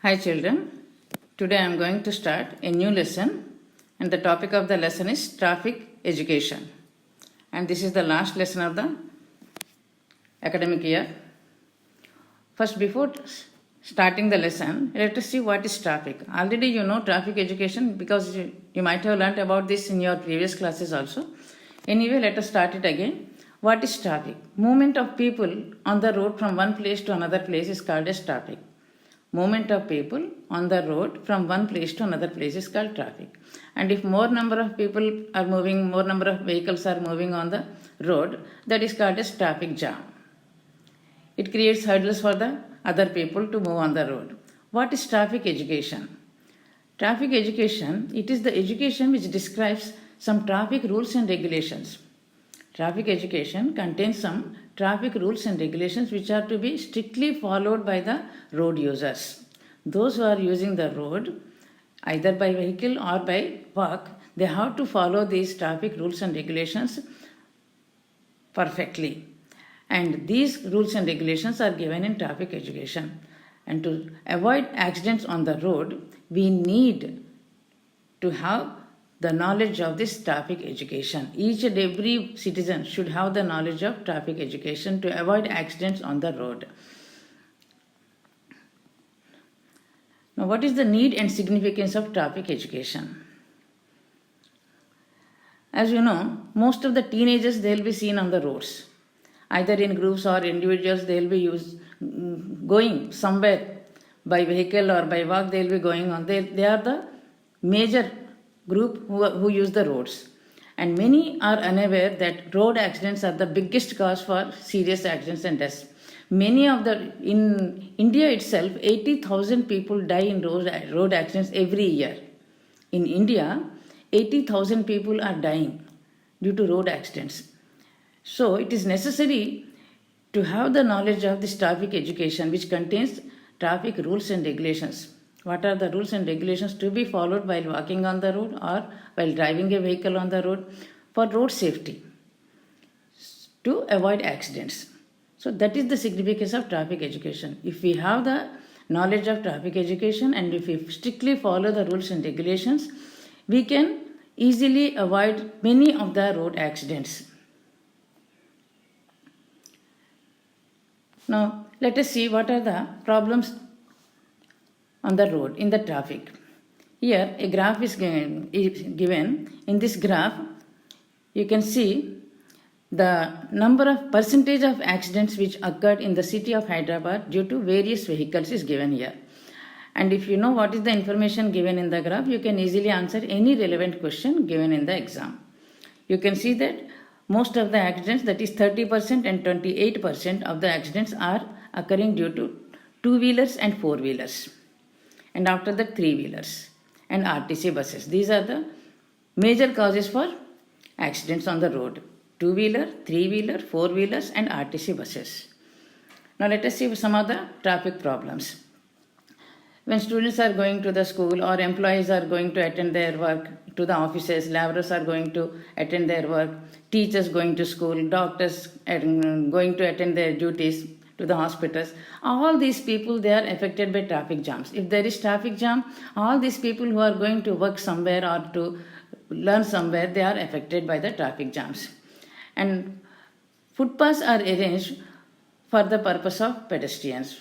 Hi children, today I am going to start a new lesson and the topic of the lesson is traffic education, and this is the last lesson of the academic year. First, before starting the lesson, let us see what is traffic. Already you know traffic education because you might have learnt about this in your previous classes also. Anyway, let us start it again. What is traffic? Movement of people on the road from one place to another place is called as traffic. Movement of people on the road from one place to another place is called traffic. And if more number of people are moving, more number of vehicles are moving on the road, that is called as traffic jam. It creates hurdles for the other people to move on the road. What is traffic education? Traffic education, it is the education which describes some traffic rules and regulations. Traffic education contains some traffic rules and regulations which are to be strictly followed by the road users. Those who are using the road, either by vehicle or by walk, they have to follow these traffic rules and regulations perfectly. And these rules and regulations are given in traffic education. And to avoid accidents on the road, we need to have the knowledge of this traffic education. Each and every citizen should have the knowledge of traffic education to avoid accidents on the road. Now, what is the need and significance of traffic education? As you know, most of the teenagers, they will be seen on the roads. Either in groups or individuals, they will be going somewhere by vehicle or by walk, they will be going on. They are the major group who use the roads, and many are unaware that road accidents are the biggest cause for serious accidents and deaths. In India itself, 80,000 people die in road accidents every year. In India, 80,000 people are dying due to road accidents. So it is necessary to have the knowledge of this traffic education, which contains traffic rules and regulations. What are the rules and regulations to be followed while walking on the road or while driving a vehicle on the road for road safety, to avoid accidents. So that is the significance of traffic education. If we have the knowledge of traffic education and if we strictly follow the rules and regulations, we can easily avoid many of the road accidents. Now, let us see what are the problems on the road in the traffic. Here a graph is given. In this graph, you can see the number of percentage of accidents which occurred in the city of Hyderabad due to various vehicles is given here. And if you know what is the information given in the graph, you can easily answer any relevant question given in the exam. You can see that most of the accidents, that is 30% and 28% of the accidents, are occurring due to two-wheelers and four-wheelers. And after that, three-wheelers and RTC buses. These are the major causes for accidents on the road. Two-wheeler, three-wheeler, four-wheelers and RTC buses. Now let us see some of the traffic problems. When students are going to the school or employees are going to attend their work to the offices, laborers are going to attend their work, teachers going to school, doctors going to attend their duties to the hospitals, all these people, they are affected by traffic jams. If there is traffic jam, all these people who are going to work somewhere or to learn somewhere, they are affected by the traffic jams. And footpaths are arranged for the purpose of pedestrians.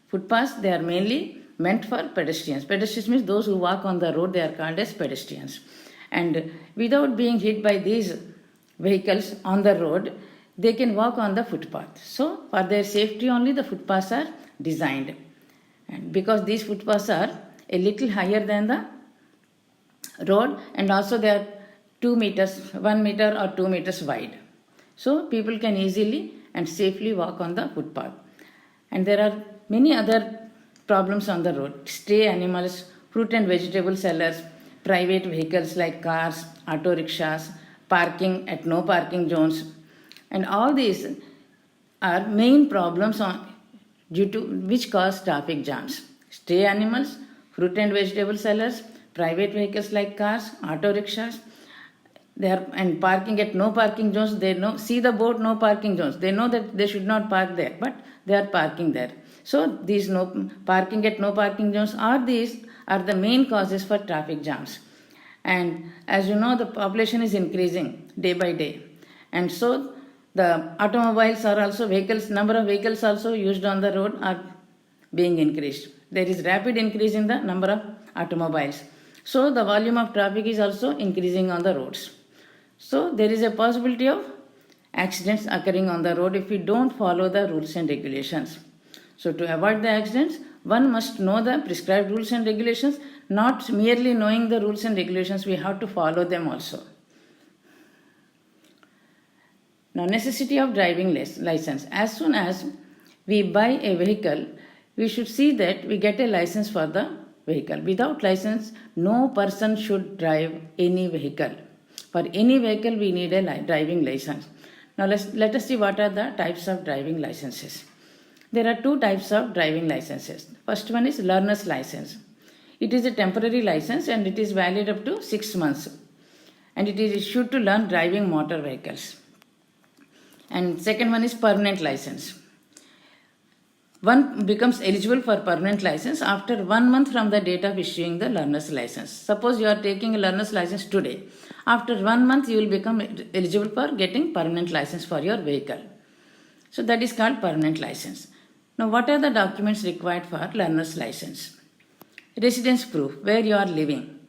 Footpaths, they are mainly meant for pedestrians. Pedestrians means those who walk on the road, they are called as pedestrians. And without being hit by these vehicles on the road, they can walk on the footpath. So for their safety only the footpaths are designed. And because these footpaths are a little higher than the road, and also they are 2 meters, 1 meter or 2 meters wide. So people can easily and safely walk on the footpath. And there are many other problems on the road. Stray animals, fruit and vegetable sellers, private vehicles like cars, auto rickshaws, parking at no parking zones. And all these are main problems due to which cause traffic jams. Stray animals, fruit and vegetable sellers, private vehicles like cars, auto rickshaws, They are and parking at no parking zones. They know, see the board no parking zones. They know that they should not park there, but they are parking there. So these no parking at no parking zones are the main causes for traffic jams. And as you know, the population is increasing day by day, and so the automobiles are also vehicles. Number of vehicles also used on the road are being increased. There is rapid increase in the number of automobiles. So the volume of traffic is also increasing on the roads. So there is a possibility of accidents occurring on the road if we don't follow the rules and regulations. So to avoid the accidents, one must know the prescribed rules and regulations. Not merely knowing the rules and regulations, we have to follow them also. Now, necessity of driving license. As soon as we buy a vehicle, we should see that we get a license for the vehicle. Without license, no person should drive any vehicle. For any vehicle, we need a driving license. Now, let us see what are the types of driving licenses. There are two types of driving licenses. First one is learner's license. It is a temporary license and it is valid up to 6 months. And it is issued to learn driving motor vehicles. And second one is permanent license. One becomes eligible for permanent license after 1 month from the date of issuing the learner's license. Suppose you are taking a learner's license today. After 1 month, you will become eligible for getting permanent license for your vehicle. So that is called permanent license. Now, what are the documents required for learner's license? Residence proof, where you are living.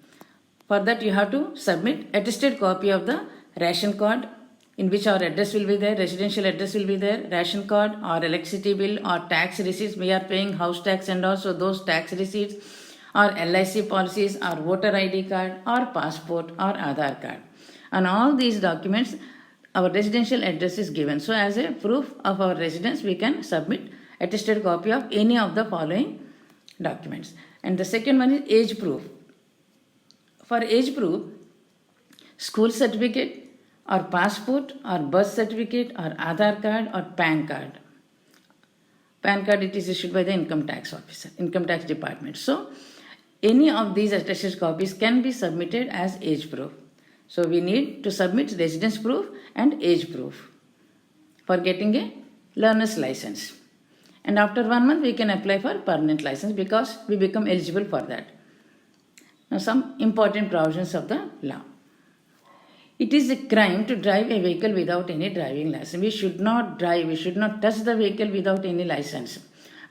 For that, you have to submit attested copy of the ration card, in which our address will be there, residential address will be there, ration card or electricity bill or tax receipts. We are paying house tax and also those tax receipts, or LIC policies, or voter ID card, or passport, or Aadhaar card. On all these documents, our residential address is given. So as a proof of our residence, we can submit attested copy of any of the following documents. And the second one is age proof. For age proof, school certificate, or passport, or birth certificate, or Aadhaar card, or PAN card. PAN card, it is issued by the income tax officer, income tax department. So any of these attested copies can be submitted as age proof. So we need to submit residence proof and age proof for getting a learner's license. And after 1 month, we can apply for permanent license because we become eligible for that. Now, some important provisions of the law. It is a crime to drive a vehicle without any driving license. We should not drive, we should not touch the vehicle without any license.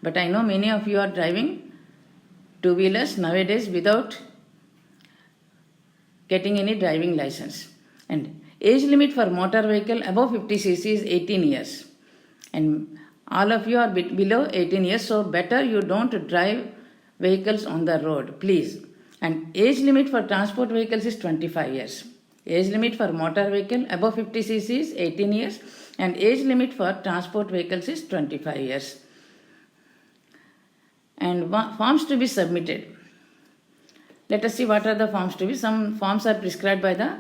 But I know many of you are driving two-wheelers nowadays without getting any driving license. And age limit for motor vehicle above 50 cc is 18 years. And all of you are below 18 years, so better you don't drive vehicles on the road, please. And age limit for transport vehicles is 25 years. Age limit for motor vehicle above 50 cc is 18 years and age limit for transport vehicles is 25 years. And forms to be submitted. Let us see what are the forms to be. Some forms are prescribed by the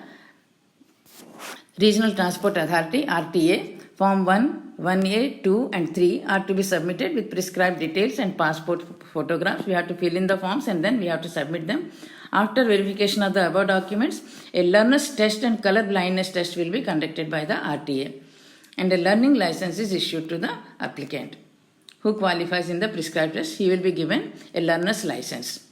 Regional Transport Authority, RTA. Form 1, 1A, 2 and 3 are to be submitted with prescribed details and passport photographs. We have to fill in the forms and then we have to submit them. After verification of the above documents, a learner's test and color blindness test will be conducted by the RTA. And a learning license is issued to the applicant who qualifies in the prescribed test. He will be given a learner's license.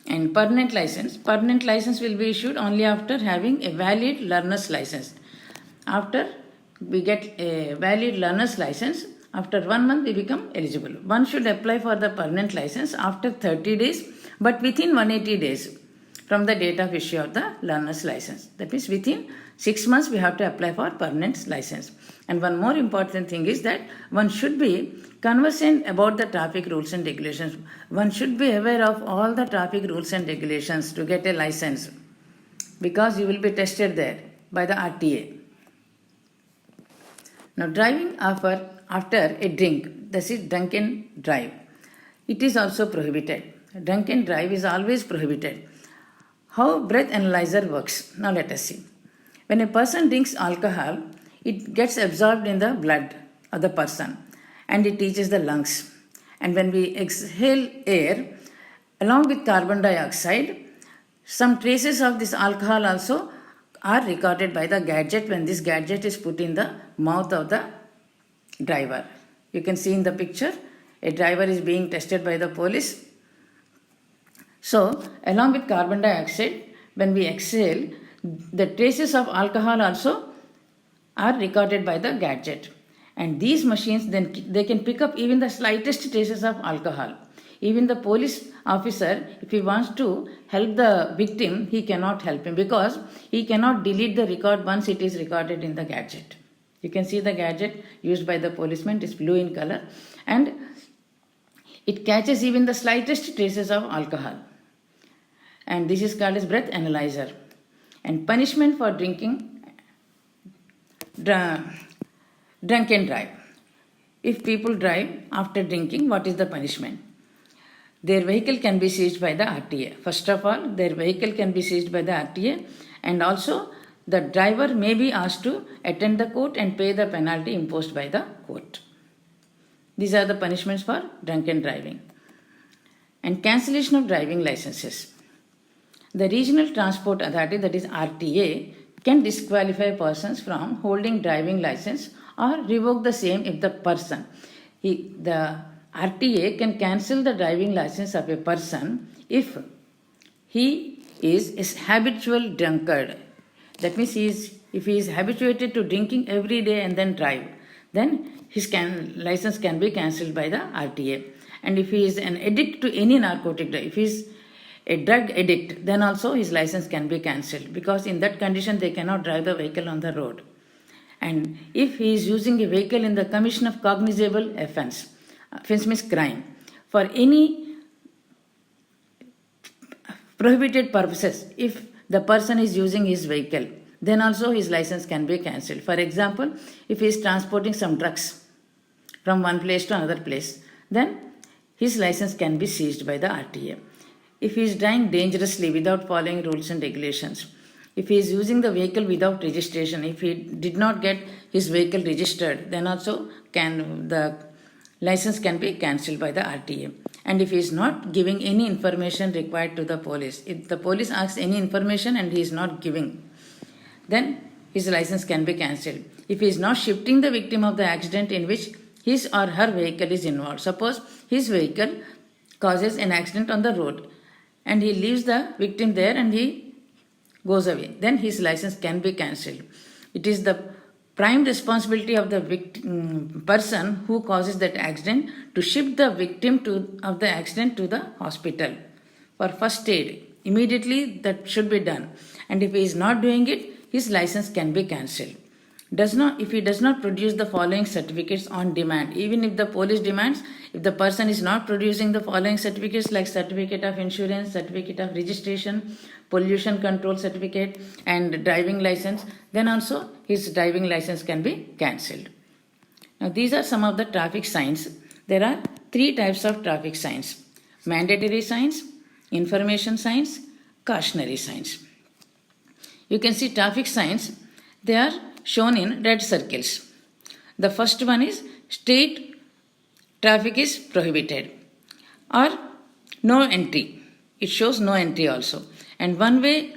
And permanent license will be issued only after having a valid learner's license. After we get a valid learner's license, after 1 month we become eligible. One should apply for the permanent license after 30 days, but within 180 days from the date of issue of the learner's license. That means within 6 months we have to apply for permanent license. And one more important thing is that one should be conversant about the traffic rules and regulations. One should be aware of all the traffic rules and regulations to get a license because you will be tested there by the RTA. Now, driving after a drink, this is drunk and drive. It is also prohibited. Drunk and drive is always prohibited. How breath analyzer works? Now let us see. When a person drinks alcohol, it gets absorbed in the blood of the person and it reaches the lungs. And when we exhale air, along with carbon dioxide, some traces of this alcohol also are recorded by the gadget when this gadget is put in the mouth of the driver. You can see in the picture, a driver is being tested by the police. So, along with carbon dioxide, when we exhale, the traces of alcohol also are recorded by the gadget. And these machines, then they can pick up even the slightest traces of alcohol. Even the police officer, if he wants to help the victim, he cannot help him because he cannot delete the record once it is recorded in the gadget. You can see the gadget used by the policeman, it is blue in color, and it catches even the slightest traces of alcohol. And this is called as breath analyzer. And punishment for drinking, drunk and drive. If people drive after drinking, what is the punishment? Their vehicle can be seized by the RTA. First of all, their vehicle can be seized by the RTA, and also the driver may be asked to attend the court and pay the penalty imposed by the court. These are the punishments for drunken driving. And cancellation of driving licenses. The Regional Transport Authority, that is RTA, can disqualify persons from holding driving license or revoke the same if the person, the RTA can cancel the driving license of a person if he is habitual drunkard. That means if he is habituated to drinking every day and then drive, then his license can be cancelled by the RTA. And if he is an addict to any narcotic drug, if he is a drug addict, then also his license can be cancelled, because in that condition they cannot drive the vehicle on the road. And if he is using a vehicle in the commission of cognizable offense means crime, for any prohibited purposes, if the person is using his vehicle, then also his license can be cancelled. For example, if he is transporting some drugs from one place to another place, then his license can be seized by the RTA. If he is driving dangerously without following rules and regulations, if he is using the vehicle without registration, if he did not get his vehicle registered, then also the license can be cancelled by the RTA. And if he is not giving any information required to the police, if the police asks any information and he is not giving, then his license can be cancelled. If he is not shifting the victim of the accident in which his or her vehicle is involved, suppose his vehicle causes an accident on the road and he leaves the victim there and he goes away, then his license can be cancelled. It is the prime responsibility of the person who causes that accident to shift the victim of the accident to the hospital for first aid. Immediately that should be done. And if he is not doing it, his license can be cancelled. If he does not produce the following certificates on demand, even if the police demands, if the person is not producing the following certificates like certificate of insurance, certificate of registration, pollution control certificate and driving license, then also his driving license can be cancelled. Now these are some of the traffic signs. There are 3 types of traffic signs: mandatory signs, information signs, cautionary signs. You can see traffic signs, they are shown in red circles. The first one is straight traffic is prohibited or no entry. It shows no entry also. And one way,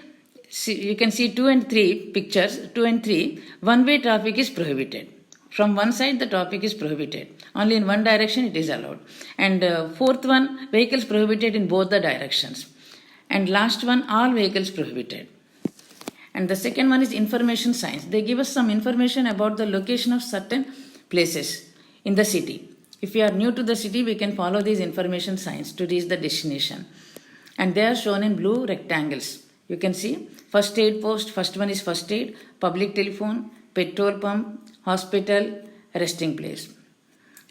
you can see 2 and 3 pictures, 2 and 3, one way traffic is prohibited. From one side the traffic is prohibited. Only in one direction it is allowed. And fourth one, vehicles prohibited in both the directions. And last one, all vehicles prohibited. And the second one is information signs. They give us some information about the location of certain places in the city. If we are new to the city, we can follow these information signs to reach the destination. And they are shown in blue rectangles. You can see first aid post, first one is first aid, public telephone, petrol pump, hospital, resting place.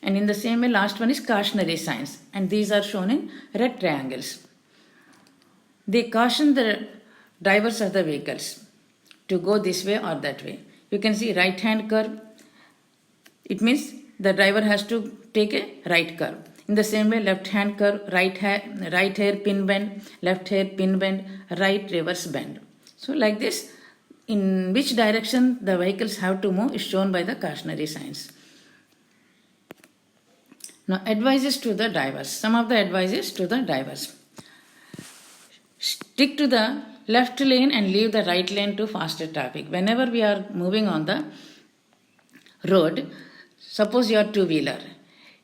And in the same way, last one is cautionary signs. And these are shown in red triangles. They caution the drivers of the vehicles to go this way or that way. You can see right hand curve. It means the driver has to take a right curve. In the same way, left hand curve, right hair pin bend, left hair pin bend, right reverse bend. So like this, in which direction the vehicles have to move is shown by the cautionary signs. Now advices to the drivers. Some of the advices to the drivers. Stick to the left lane and leave the right lane to faster traffic. Whenever we are moving on the road, suppose you are two-wheeler,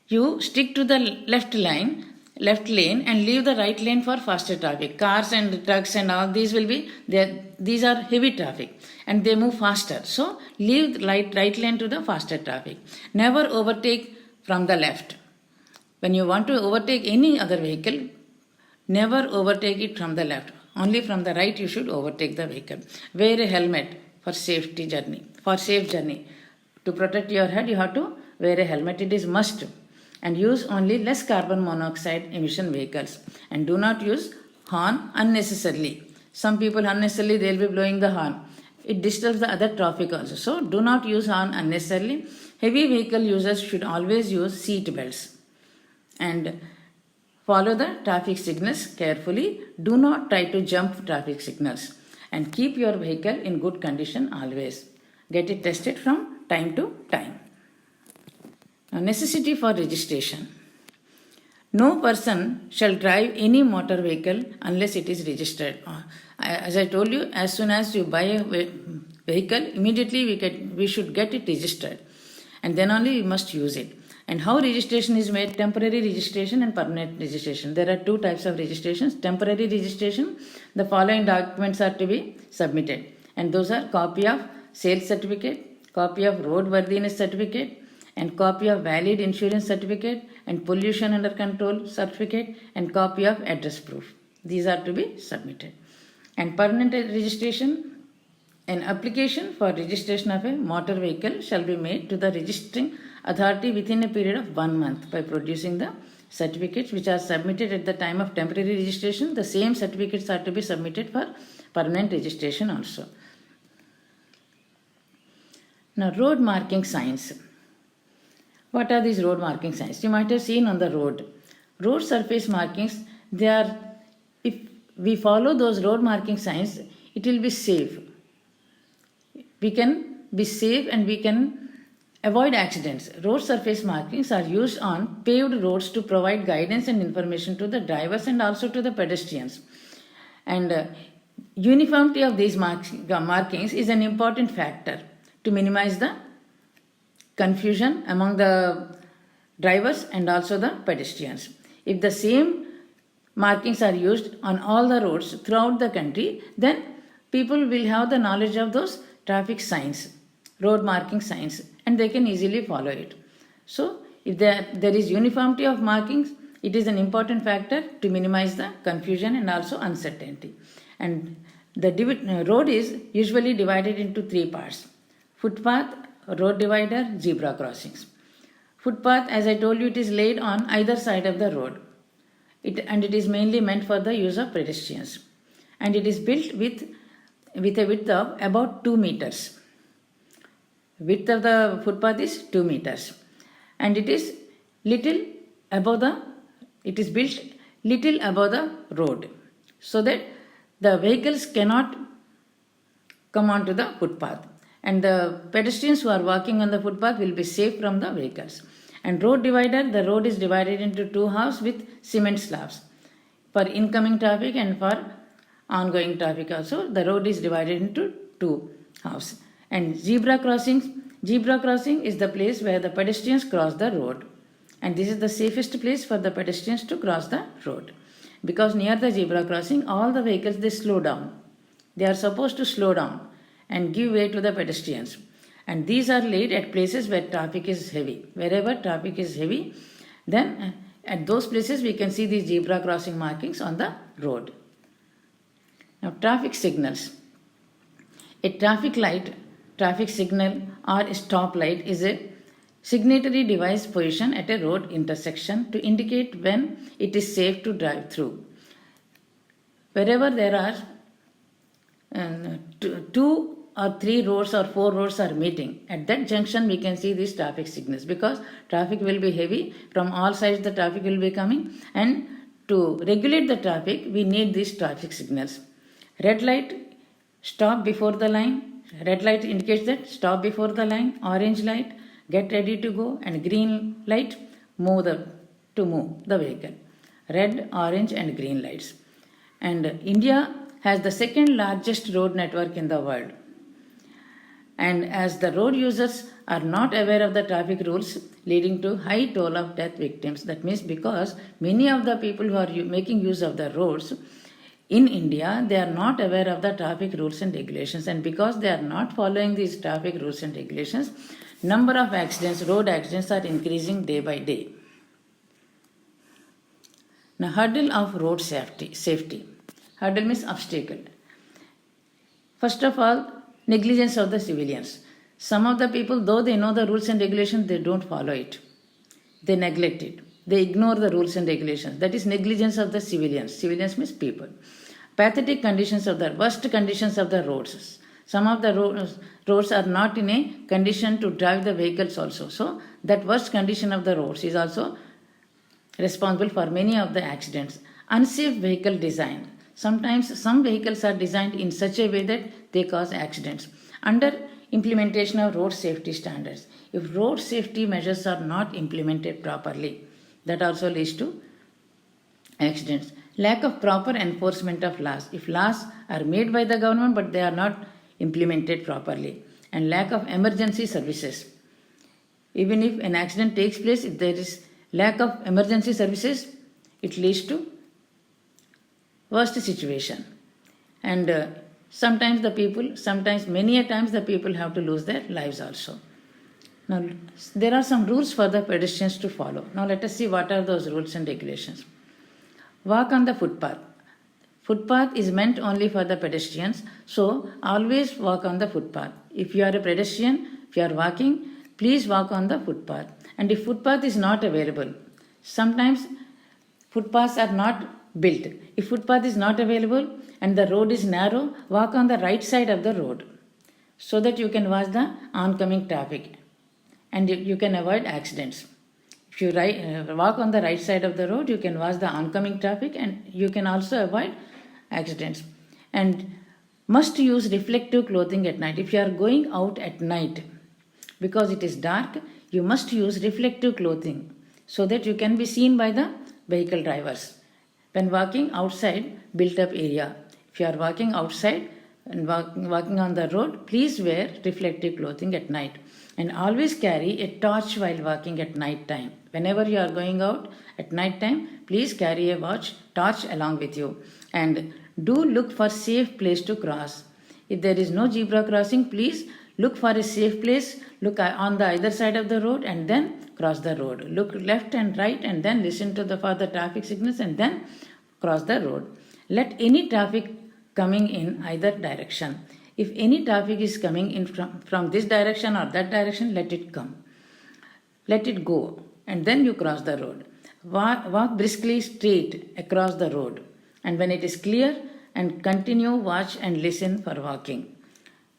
you stick to the left lane and leave the right lane for faster traffic. Cars and trucks and all these will be there. These are heavy traffic and they move faster. So leave the right lane to the faster traffic. Never overtake from the left. When you want to overtake any other vehicle, never overtake it from the left. Only from the right you should overtake the vehicle. Wear a helmet for safe journey. To protect your head, you have to wear a helmet. It is must. And use only less carbon monoxide emission vehicles. And do not use horn unnecessarily. Some people unnecessarily they will be blowing the horn. It disturbs the other traffic also. So do not use horn unnecessarily. Heavy vehicle users should always use seat belts. And follow the traffic signals carefully. Do not try to jump traffic signals. And keep your vehicle in good condition always. Get it tested from time to time. Now, necessity for registration. No person shall drive any motor vehicle unless it is registered. As I told you, as soon as you buy a vehicle, immediately we should get it registered. And then only you must use it. And how registration is made? Temporary registration and permanent registration. There are two types of registrations. Temporary registration, the following documents are to be submitted. And those are copy of sales certificate, copy of roadworthiness certificate, and copy of valid insurance certificate, and pollution under control certificate, and copy of address proof. These are to be submitted. And permanent registration, an application for registration of a motor vehicle shall be made to the registering authority within a period of 1 month by producing the certificates which are submitted at the time of temporary registration. The same certificates are to be submitted for permanent registration also. Now, road marking signs. What are these road marking signs? You might have seen on the road. Road surface markings, they are, if we follow those road marking signs, it will be safe. We can be safe and we can avoid accidents. Road surface markings are used on paved roads to provide guidance and information to the drivers and also to the pedestrians. And uniformity of these markings is an important factor to minimize the confusion among the drivers and also the pedestrians. If the same markings are used on all the roads throughout the country, then people will have the knowledge of those traffic signs, road marking signs, and they can easily follow it. So, if there is uniformity of markings, it is an important factor to minimize the confusion and also uncertainty. And the road is usually divided into 3 parts: footpath, road divider, zebra crossings. Footpath, as I told you, it is laid on either side of the road. It is mainly meant for the use of pedestrians. And it is built with a width of about 2 meters. Width of the footpath is 2 meters. And it is built little above the road, so that the vehicles cannot come onto the footpath. And the pedestrians who are walking on the footpath will be safe from the vehicles. And road divider, the road is divided into 2 halves with cement slabs. For incoming traffic and for ongoing traffic also, the road is divided into 2 halves. And zebra crossing is the place where the pedestrians cross the road. And this is the safest place for the pedestrians to cross the road. Because near the zebra crossing, all the vehicles, they slow down. They are supposed to slow down and give way to the pedestrians. And these are laid at places where traffic is heavy. Wherever traffic is heavy, then at those places we can see these zebra crossing markings on the road. Now, traffic signals. A traffic light, traffic signal or a stop light is a signatory device positioned at a road intersection to indicate when it is safe to drive through. Wherever there are 2 or 3 roads or 4 roads are meeting, at that junction we can see these traffic signals, because traffic will be heavy. From all sides the traffic will be coming, and to regulate the traffic we need these traffic signals. Red light, stop before the line. Red light indicates that stop before the line. Orange light, get ready to go. And green light, move the vehicle. Red, orange and green lights. And India has the second largest road network in the world. And as the road users are not aware of the traffic rules, leading to high toll of death victims. That means because many of the people who are making use of the roads in India, they are not aware of the traffic rules and regulations, and because they are not following these traffic rules and regulations, number of accidents, road accidents are increasing day by day. Now, hurdle of road safety. Hurdle means obstacle. First of all, negligence of the civilians. Some of the people, though they know the rules and regulations, they don't follow it. They neglect it. They ignore the rules and regulations. That is negligence of the civilians. Civilians means people. Pathetic conditions of the worst conditions of the roads. Some of the roads are not in a condition to drive the vehicles also. So that worst condition of the roads is also responsible for many of the accidents. Unsafe vehicle design. Sometimes some vehicles are designed in such a way that they cause accidents. Under implementation of road safety standards. If road safety measures are not implemented properly, that also leads to accidents. Lack of proper enforcement of laws. If laws are made by the government but they are not implemented properly. And lack of emergency services. Even if an accident takes place, if there is lack of emergency services, it leads to worst situation. And sometimes many a times the people have to lose their lives also. Now, there are some rules for the pedestrians to follow. Now, let us see what are those rules and regulations. Walk on the footpath. Footpath is meant only for the pedestrians, so always walk on the footpath. If you are a pedestrian, if you are walking, please walk on the footpath. And if footpath is not available, sometimes footpaths are not built. If footpath is not available and the road is narrow, walk on the right side of the road so that you can watch the oncoming traffic and you can avoid accidents. If you walk on the right side of the road, you can watch the oncoming traffic and you can also avoid accidents. And must use reflective clothing at night. If you are going out at night because it is dark, you must use reflective clothing so that you can be seen by the vehicle drivers. When walking outside built up area, if you are walking outside and walking on the road, please wear reflective clothing at night. And always carry a torch while walking at night time. Whenever you are going out at night time, please carry a torch along with you. And do look for safe place to cross. If there is no zebra crossing, please look for a safe place. Look on the either side of the road and then cross the road. Look left and right and then listen for the traffic signals and then cross the road. Let any traffic coming in either direction. If any traffic is coming in from this direction or that direction, let it come. Let it go and then you cross the road. Walk briskly straight across the road. And when it is clear, and continue, watch and listen for walking.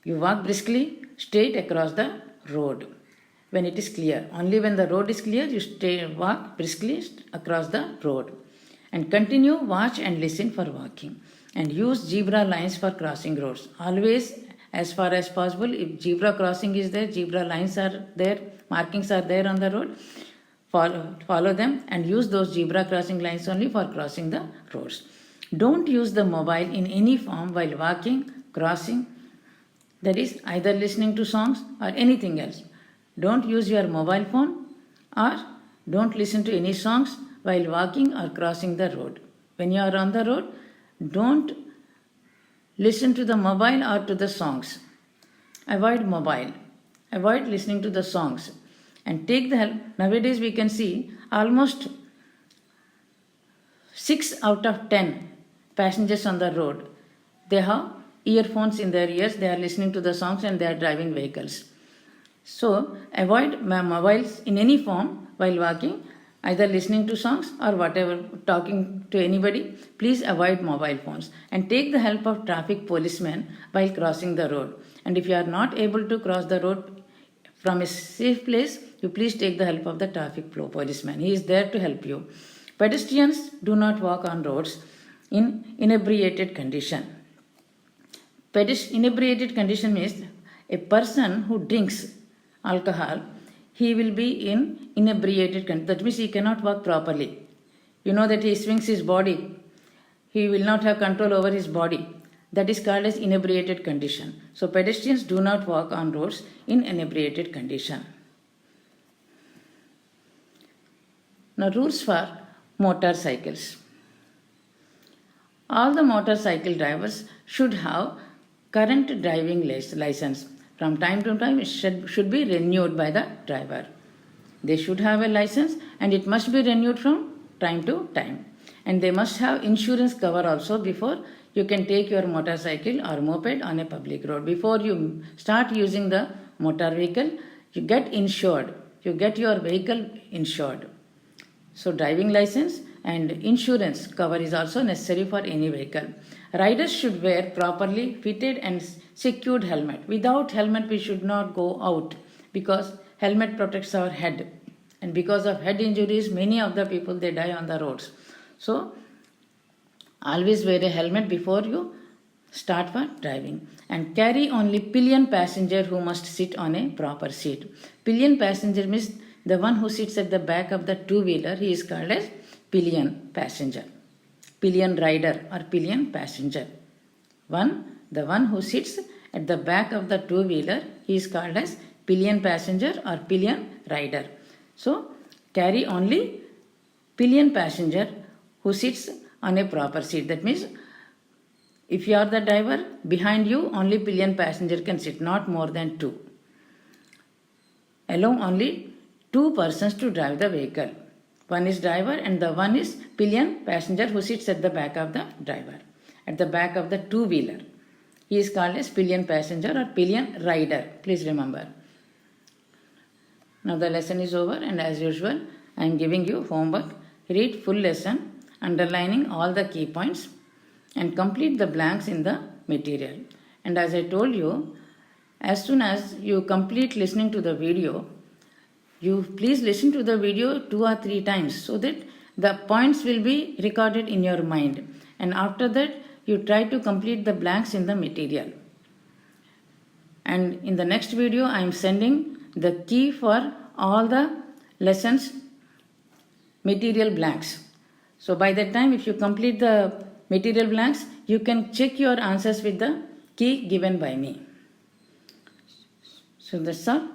You walk briskly straight across the road when it is clear. Only when the road is clear, you walk briskly across the road. And continue, watch and listen for walking. And use zebra lines for crossing roads. Always, as far as possible, if zebra crossing is there, zebra lines are there, markings are there on the road, follow them and use those zebra crossing lines only for crossing the roads. Don't use the mobile in any form while walking, crossing, that is either listening to songs or anything else. Don't use your mobile phone or don't listen to any songs while walking or crossing the road. When you are on the road, don't listen to the mobile or to the songs. Avoid mobile. Avoid listening to the songs. And take the help. Nowadays we can see almost 6 out of 10 passengers on the road, they have earphones in their ears, they are listening to the songs and they are driving vehicles. So avoid mobiles in any form while walking, either listening to songs or whatever, talking to anybody. Please avoid mobile phones and take the help of traffic policemen while crossing the road. And if you are not able to cross the road from a safe place, you please take the help of the traffic policeman. He is there to help you. Pedestrians do not walk on roads in inebriated condition. Inebriated condition means a person who drinks alcohol, he will be in inebriated condition. That means he cannot walk properly. You know that he swings his body. He will not have control over his body. That is called as inebriated condition. So pedestrians do not walk on roads in inebriated condition. Now rules for motorcycles. All the motorcycle drivers should have current driving license. From time to time it should be renewed by the driver. They should have a license and it must be renewed from time to time. And they must have insurance cover also before you can take your motorcycle or moped on a public road. Before you start using the motor vehicle, you get insured. You get your vehicle insured. So driving license and insurance cover is also necessary for any vehicle. Riders should wear properly fitted and secured helmet. Without helmet we should not go out because helmet protects our head. And because of head injuries, many of the people they die on the roads. So always wear a helmet before you start for driving. And carry only pillion passenger who must sit on a proper seat. Pillion passenger means the one who sits at the back of the two-wheeler, he is called as pillion passenger. Pillion rider or pillion passenger. The one who sits at the back of the two-wheeler, he is called as pillion passenger or pillion rider. So carry only pillion passenger who sits on a proper seat. That means if you are the driver, behind you only pillion passenger can sit, not more than two. Allow only two persons to drive the vehicle. One is driver and the one is pillion passenger who sits at the back of the driver, at the back of the two-wheeler. He is called as pillion passenger or pillion rider. Please remember. Now the lesson is over and as usual I am giving you homework. Read full lesson, underlining all the key points and complete the blanks in the material. And as I told you, as soon as you complete listening to the video, you please listen to the video 2 or 3 times so that the points will be recorded in your mind. And after that, you try to complete the blanks in the material. And in the next video, I am sending the key for all the lessons material blanks. So by that time, if you complete the material blanks, you can check your answers with the key given by me. So that's all.